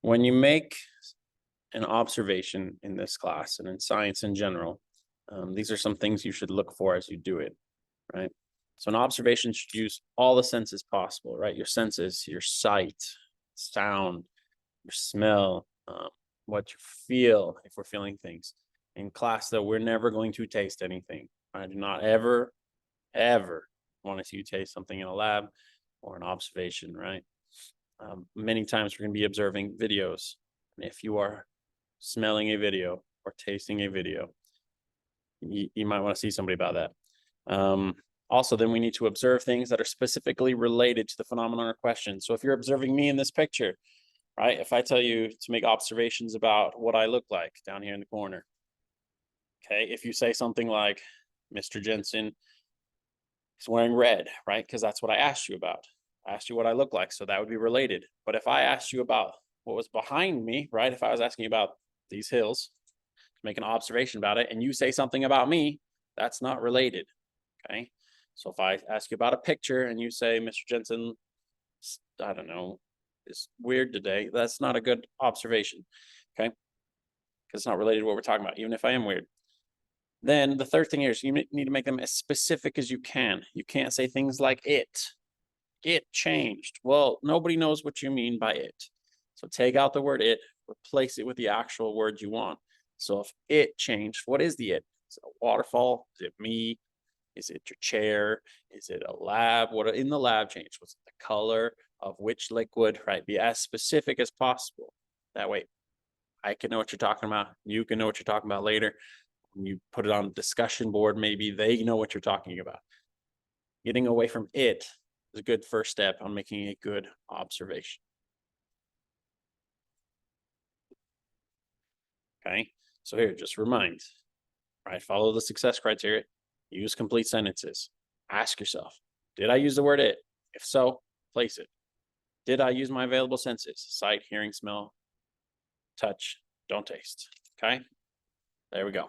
When you make an observation in this class and in science in general, these are some things you should look for as you do it, right? So an observation should use all the senses possible, right? Your senses, your sight, sound, your smell, what you feel, if we're feeling things. In class, though, we're never going to taste anything. I do not ever, ever want to see you taste something in a lab or an observation, right? Many times we're going to be observing videos. And if you are smelling a video or tasting a video, you might want to see somebody about that. Also, then we need to observe things that are specifically related to the phenomenon or question. So if you're observing me in this picture, right? If I tell you to make observations about what I look like down here in the corner, okay? If you say something like, Mr. Jensen is wearing red, right? Because that's what I asked you about. I asked you what I look like, so that would be related. But if I asked you about what was behind me, right? If I was asking you about these hills, to make an observation about it, and you say something about me, that's not related, okay? So if I ask you about a picture and you say, Mr. Jensen, I don't know, is weird today, that's not a good observation, okay? Because it's not related to what we're talking about, even if I am weird. Then the third thing is you need to make them as specific as you can. You can't say things like it changed. Well, nobody knows what you mean by it. So take out the word it, replace it with the actual word you want. So if it changed, what is the it? Is it a waterfall? Is it me? Is it your chair? Is it a lab? What in the lab changed? Was it the color of which liquid? Right? Be as specific as possible. That way I can know what you're talking about. You can know what you're talking about later. When you put it on a discussion board, maybe they know what you're talking about. Getting away from it is a good first step on making a good observation. Okay, so here, just remind, right? Follow the success criteria, use complete sentences. Ask yourself, did I use the word it? If so, place it. Did I use my available senses? Sight, hearing, smell, touch, don't taste. Okay, there we go.